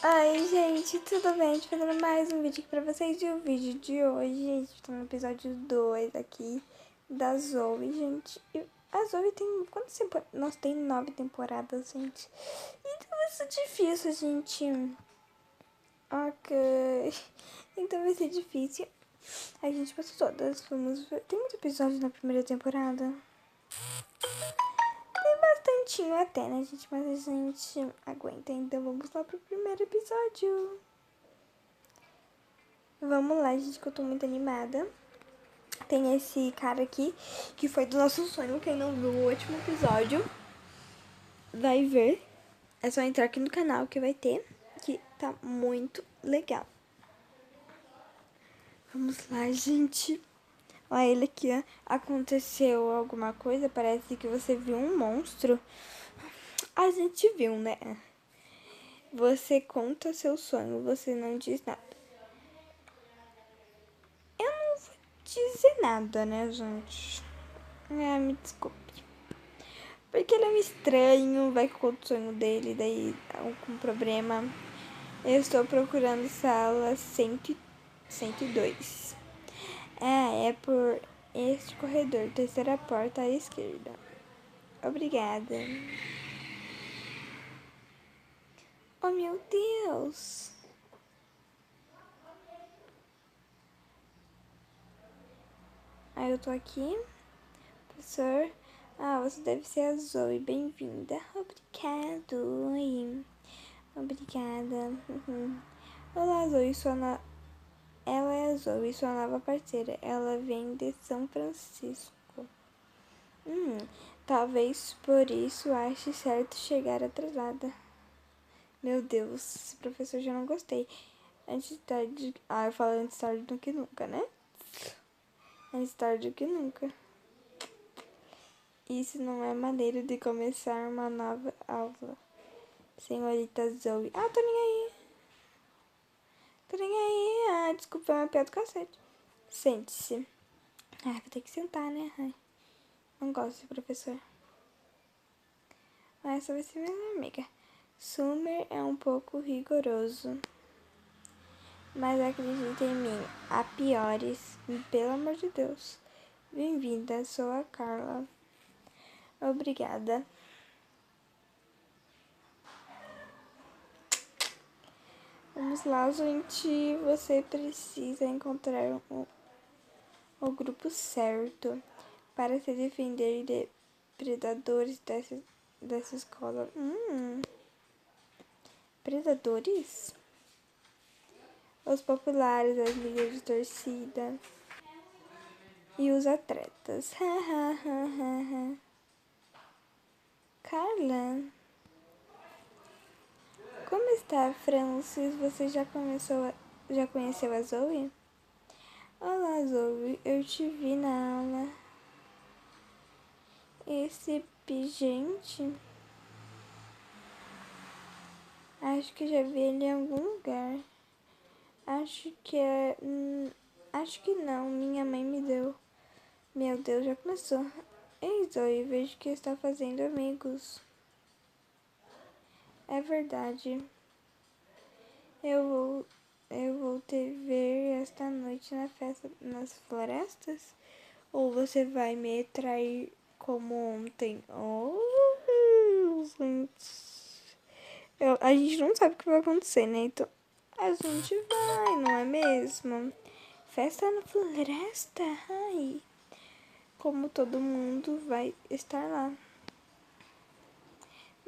Oi, gente, tudo bem? Tô fazendo mais um vídeo aqui pra vocês. E o vídeo de hoje, gente, tô no episódio 2 aqui da Zoe, gente. E a Zoe tem quantas temporadas? Nossa, tem 9 temporadas, gente. Então vai ser difícil, gente. Ok. Então vai ser difícil. A gente passou todas. Vamos ver. Tem muitos episódios na primeira temporada. Tem bastantinho até, né, gente? Mas a gente aguenta. Então vamos lá pro primeiro episódio. Vamos lá, gente, que eu tô muito animada. Tem esse cara aqui, que foi do nosso sonho. Quem não viu o último episódio, vai ver. É só entrar aqui no canal que vai ter, que tá muito legal. Vamos lá, gente. Olha ele aqui, ó. Aconteceu alguma coisa, parece que você viu um monstro. A gente viu, né? Você conta seu sonho, você não diz nada. Eu não vou dizer nada, né, gente? Me desculpe. Porque ele é um estranho, vai com o sonho dele, daí algum problema. Eu estou procurando sala 102. É por este corredor, terceira porta à esquerda. Obrigada. Oh, meu Deus. Aí eu tô aqui. Professor. Ah, você deve ser a Zoe. Bem-vinda. Obrigado. Oi. Obrigada. Olá, Zoe. Ela é a Zoe, sua nova parceira. Ela vem de São Francisco. Talvez por isso ache certo chegar atrasada. Meu Deus, esse professor já não gostei. Antes tarde. Eu falo antes tarde do que nunca, né? Antes tarde do que nunca. Isso não é maneira de começar uma nova aula. Senhorita Zoe. Tô nem aí. Tô nem aí. Desculpa, é uma piada do cacete. Sente-se. Vou ter que sentar, né? Não gosto desse professor. Essa vai ser minha amiga. Summer é um pouco rigoroso. Mas acredita em mim, há piores. Pelo amor de Deus. Bem-vinda, sou a Carla. Obrigada. Vamos lá, gente. Você precisa encontrar o grupo certo para se defender de predadores dessa escola. Predadores? Os populares, as ligas de torcida e os atletas. Carla, como está, Francis? Você já conheceu a Zoe? Olá, Zoe. Eu te vi na aula. Esse pingente? Acho que já vi ele em algum lugar. Acho que é... acho que não. Minha mãe me deu. Meu Deus, já começou. Ei, Zoe, vejo que está fazendo amigos. É verdade. Eu vou te ver esta noite na festa nas florestas? Ou você vai me trair como ontem? Oh, gente. A gente não sabe o que vai acontecer, né? Então, a gente vai, não é mesmo? Festa na floresta? Ai, como todo mundo vai estar lá.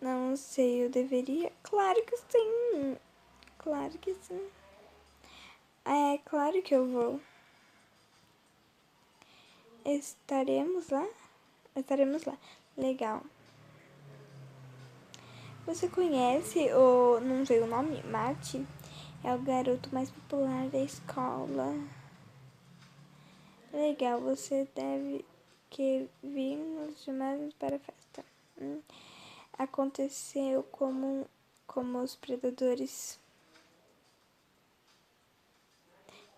Não sei, eu deveria? Claro que sim. Claro que sim. É claro que eu vou. Estaremos lá? Estaremos lá. Legal. Você conhece o... não sei o nome? Mate? É o garoto mais popular da escola. Legal, você deve que vir nos chamados para a festa. Aconteceu como os predadores.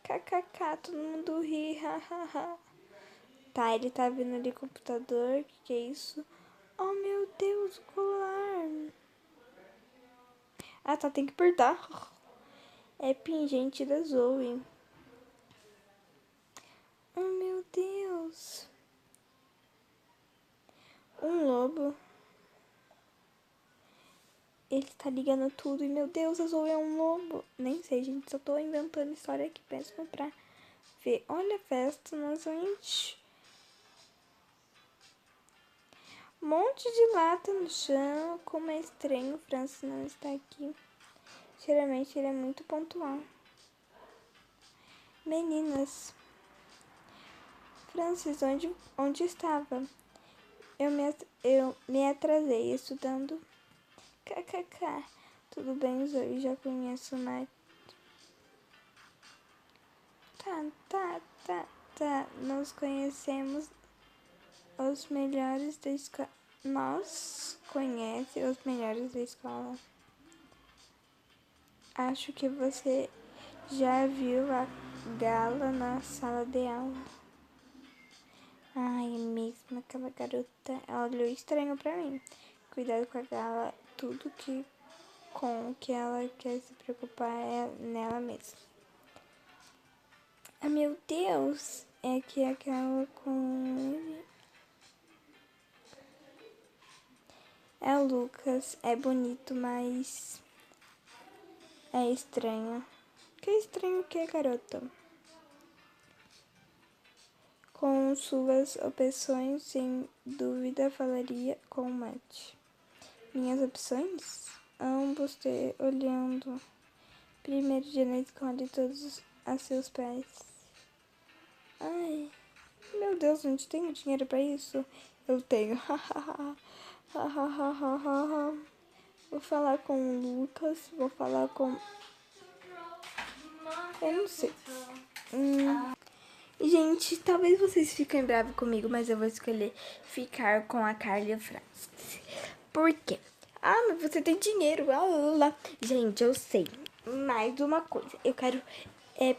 KKK, todo mundo ri, hahaha. Tá, ele tá vendo ali o computador, que é isso? Oh, meu Deus, o colar. Ah, tá, tem que apertar. É pingente da Zoe. Oh, meu Deus. Um lobo. Ele tá ligando tudo e, meu Deus, a Zoe é um lobo. Nem sei, gente, só tô inventando história aqui mesmo pra ver. Olha a festa, nossa, gente. Monte de lata no chão. Como é estranho, o Francis não está aqui. Geralmente ele é muito pontual. Meninas. Francis, onde estava? Eu me atrasei estudando. KKK. Tudo bem, Zoe, já conheço, mas... Tá. Nós conhecemos os melhores da escola. Nós conhece os melhores da escola. Acho que você já viu a Gala na sala de aula. Ai, mesmo aquela garota, ela olhou estranho pra mim. Cuidado com a Gala, tudo que com o que ela quer se preocupar é nela mesma. Ah, meu Deus, é que aquela com... É o Lucas, é bonito, mas é estranho. Que estranho que é, garota? Com suas opções, sem dúvida, falaria com o Matt. Minhas opções? Ambos te olhando. Primeiro dia na escola e todos a seus pés. Ai, meu Deus, gente, tenho dinheiro pra isso? Eu tenho. Vou falar com o Lucas, vou falar com... Eu não sei. Gente, talvez vocês fiquem bravos comigo, mas eu vou escolher ficar com a Carly e o Francis. Por quê? Ah, mas você tem dinheiro. Gente, eu sei. Mais uma coisa. Eu quero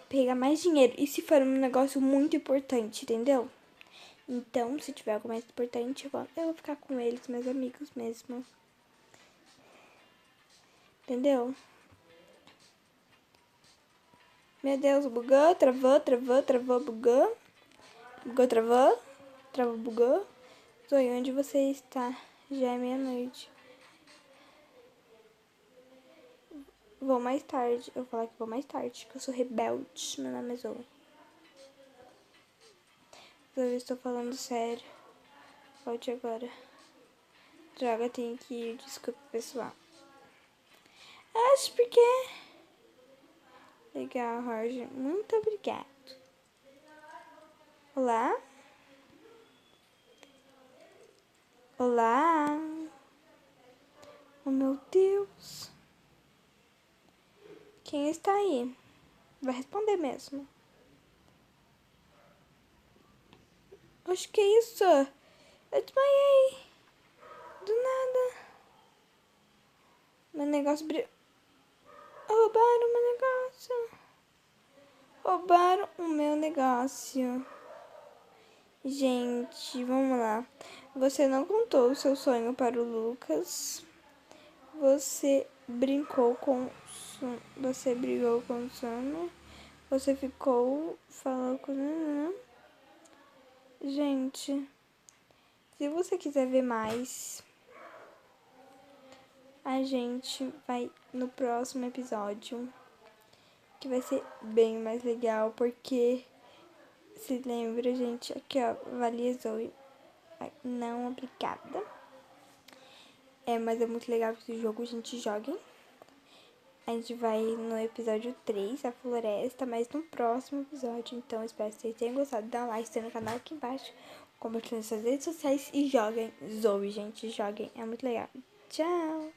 pegar mais dinheiro. E se for um negócio muito importante, entendeu? Então, se tiver algo mais importante, eu vou ficar com eles, meus amigos mesmo. Entendeu? Meu Deus, bugou, travou, bugou. Bugou, travou, bugou. Zoe, onde você está? Já é meia-noite. Vou mais tarde. Eu vou falar que vou mais tarde, que eu sou rebelde. Meu nome é Zoe. Zoe, eu estou falando sério. Volte agora. Droga, tenho que ir. Desculpa, pessoal. Acho porque... Legal, Roger. Muito obrigado. Olá? Olá? Oh, meu Deus. Quem está aí? Vai responder mesmo. Acho que é isso. Eu desmaiei. Do nada. Meu negócio brilhou. Roubaram o meu negócio. Roubaram o meu negócio. Gente, vamos lá. Você não contou o seu sonho para o Lucas. Você brincou com o sono. Você brigou com o sono. Você ficou falando com... Gente, se você quiser ver mais, a gente vai no próximo episódio, que vai ser bem mais legal, porque se lembra, gente, aqui ó, Valia Zoe, não obrigada. Mas é muito legal que esse jogo, a gente jogue. A gente vai no episódio 3, a floresta, mas no próximo episódio. Então, espero que vocês tenham gostado. Dá um like, se no canal aqui embaixo. Compartilhem nas suas redes sociais e joguem Zoe, gente. Joguem, é muito legal. Tchau!